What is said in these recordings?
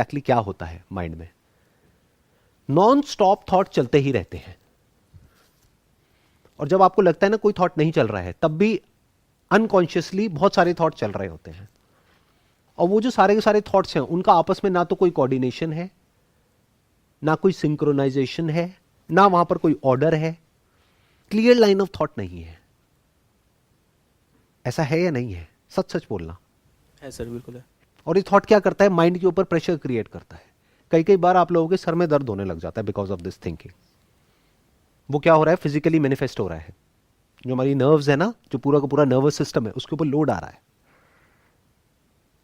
Actually क्या होता है माइंड में। नॉन स्टॉप थॉट चलते ही रहते हैं, और जब आपको लगता है ना कोई थॉट नहीं चल रहा है, तब भी अनकॉन्शियसली बहुत सारे थॉट चल रहे होते हैं। और वो जो सारे के सारे थॉट्स हैं, उनका आपस में ना तो कोई कोऑर्डिनेशन है, ना कोई सिंक्रोनाइजेशन है, ना वहां पर कोई ऑर्डर है, क्लियर लाइन ऑफ थॉट नहीं है। ऐसा है या नहीं है? सच सच बोलना। है सर, बिल्कुल है। और ये थॉट क्या करता है? माइंड के ऊपर प्रेशर क्रिएट करता है। कई कई बार आप लोगों के सर में दर्द होने लग जाता है बिकॉज ऑफ दिस थिंकिंग। वो क्या हो रहा है? फिजिकली मैनिफेस्ट हो रहा है। जो हमारी नर्व्स है ना, जो पूरा का पूरा नर्वस सिस्टम है, उसके ऊपर लोड आ रहा है।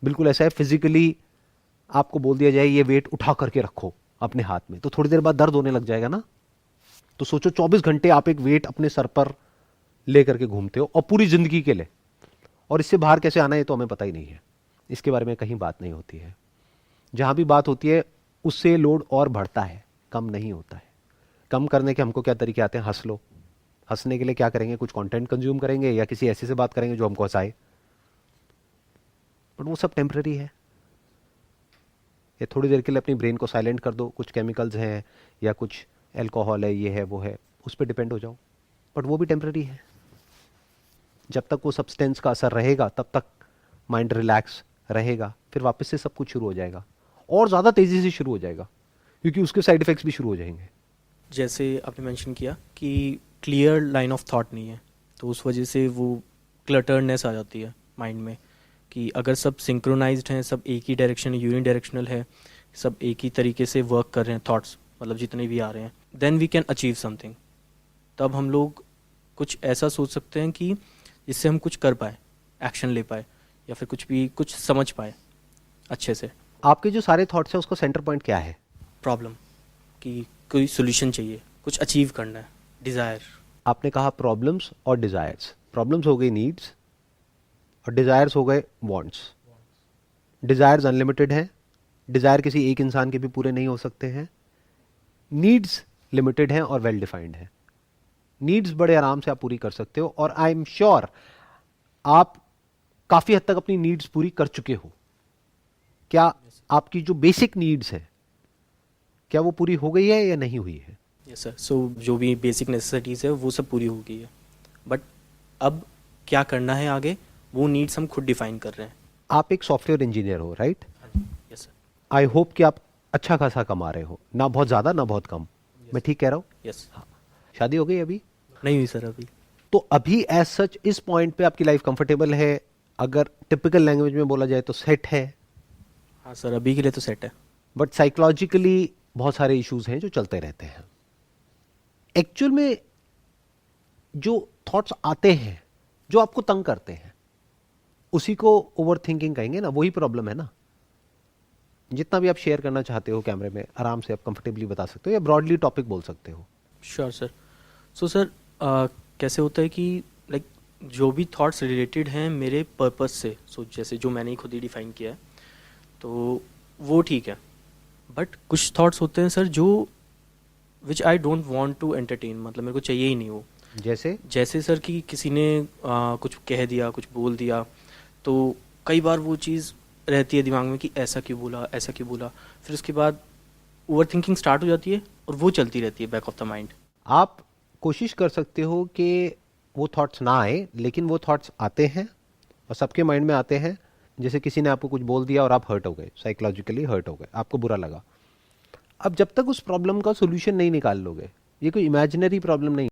बिल्कुल ऐसा है, फिजिकली आपको बोल दिया जाए ये वेट उठा करके रखो अपने हाथ में, तो थोड़ी देर बाद दर्द होने लग जाएगा ना। तो सोचो 24 घंटे आप एक वेट अपने सर पर लेकर के घूमते हो, और पूरी जिंदगी के लिए। और इससे बाहर कैसे आना है तो हमें पता ही नहीं है, इसके बारे में कहीं बात नहीं होती है। जहां भी बात होती है उससे लोड और बढ़ता है, कम नहीं होता है। कम करने के हमको क्या तरीके आते हैं? हंस लो। हंसने के लिए क्या करेंगे? कुछ कंटेंट कंज्यूम करेंगे या किसी ऐसे से बात करेंगे जो हमको हंसाए। बट वो सब टेम्पररी है। ये थोड़ी देर के लिए अपनी ब्रेन को साइलेंट कर दो, कुछ केमिकल्स हैं या कुछ एल्कोहल है, ये है वो है, उस पर डिपेंड हो जाओ। बट वो भी टेम्पररी है। जब तक वो सब्सटेंस का असर रहेगा तब तक माइंड रिलैक्स रहेगा, फिर वापस से सब कुछ शुरू हो जाएगा, और ज़्यादा तेज़ी से शुरू हो जाएगा, क्योंकि उसके साइड इफेक्ट्स भी शुरू हो जाएंगे। जैसे आपने मेंशन किया कि क्लियर लाइन ऑफ थॉट नहीं है, तो उस वजह से वो क्लटर्डनेस आ जाती है माइंड में, कि अगर सब सिंक्रोनाइज्ड हैं, सब एक ही डायरेक्शन यूनि डायरेक्शनल है, सब एक ही तरीके से वर्क कर रहे हैं थॉट्स, मतलब जितने भी आ रहे हैं, then we can achieve something. तब हम लोग कुछ ऐसा सोच सकते हैं कि जिससे हम कुछ कर पाए, एक्शन ले पाए, या फिर कुछ भी कुछ समझ पाए अच्छे से। आपके जो सारे थॉट्स हैं उसका सेंटर पॉइंट क्या है? प्रॉब्लम, कि कोई सोल्यूशन चाहिए, कुछ अचीव करना है, डिज़ायर। आपने कहा प्रॉब्लम्स और डिजायर्स। प्रॉब्लम्स हो गई नीड्स, और डिजायर्स हो गए वांट्स। डिजायर्स अनलिमिटेड हैं, डिजायर किसी एक इंसान के भी पूरे नहीं हो सकते हैं। नीड्स लिमिटेड हैं और वेल डिफाइंड हैं। नीड्स बड़े आराम से आप पूरी कर सकते हो, और आई एम श्योर आप काफी हद तक अपनी नीड्स पूरी कर चुके हो। क्या आपकी जो बेसिक नीड्स है, क्या वो पूरी हो गई है या नहीं हुई है? Yes sir. सो जो भी बेसिक नेसेसिटीज़ है वो सब पूरी हो गई है, बट अब क्या करना है आगे, वो नीड्स हम खुद डिफाइन कर रहे हैं। आप एक सॉफ्टवेयर इंजीनियर हो, राइट? हाँ जी। Yes sir. आई होप कि आप अच्छा खासा कमा रहे हो, ना बहुत ज्यादा ना बहुत कम। मैं ठीक कह रहा हूं? यस। शादी हो गई अभी? नहीं हुई सर अभी। तो अभी एज सच इस पॉइंट पे आपकी लाइफ कंफर्टेबल है? अगर टिपिकल लैंग्वेज में बोला जाए तो सेट है। हाँ सर, अभी के लिए तो सेट है। बट साइकोलॉजिकली बहुत सारे इश्यूज हैं जो चलते रहते हैं। एक्चुअल में जो थॉट्स आते हैं जो आपको तंग करते हैं, उसी को ओवर थिंकिंग कहेंगे ना। वही प्रॉब्लम है ना। जितना भी आप शेयर करना चाहते हो कैमरे में, आराम से आप कंफर्टेबली बता सकते हो, या ब्रॉडली टॉपिक बोल सकते हो। Sure sir. सो सर, कैसे होता है कि लाइक जो भी थॉट्स रिलेटेड हैं मेरे पर्पस से, सो जैसे जो मैंने खुद ही डिफाइन किया है, तो वो ठीक है। बट कुछ थॉट्स होते हैं सर जो which I don't want to entertain, मतलब मेरे को चाहिए ही नहीं वो। जैसे? जैसे सर कि किसी ने कुछ कह दिया, कुछ बोल दिया, तो कई बार वो चीज़ रहती है दिमाग में कि ऐसा क्यों बोला, ऐसा क्यों बोला। फिर उसके बाद ओवर थिंकिंग स्टार्ट हो जाती है, और वो चलती रहती है बैक ऑफ द माइंड। आप कोशिश कर सकते हो कि वो थॉट्स ना आए, लेकिन वो थॉट्स आते हैं, और सबके माइंड में आते हैं। जैसे किसी ने आपको कुछ बोल दिया और आप हर्ट हो गए, साइकोलॉजिकली हर्ट हो गए, आपको बुरा लगा। अब जब तक उस प्रॉब्लम का सोल्यूशन नहीं निकाल लोगे, ये कोई इमेजिनरी प्रॉब्लम नहीं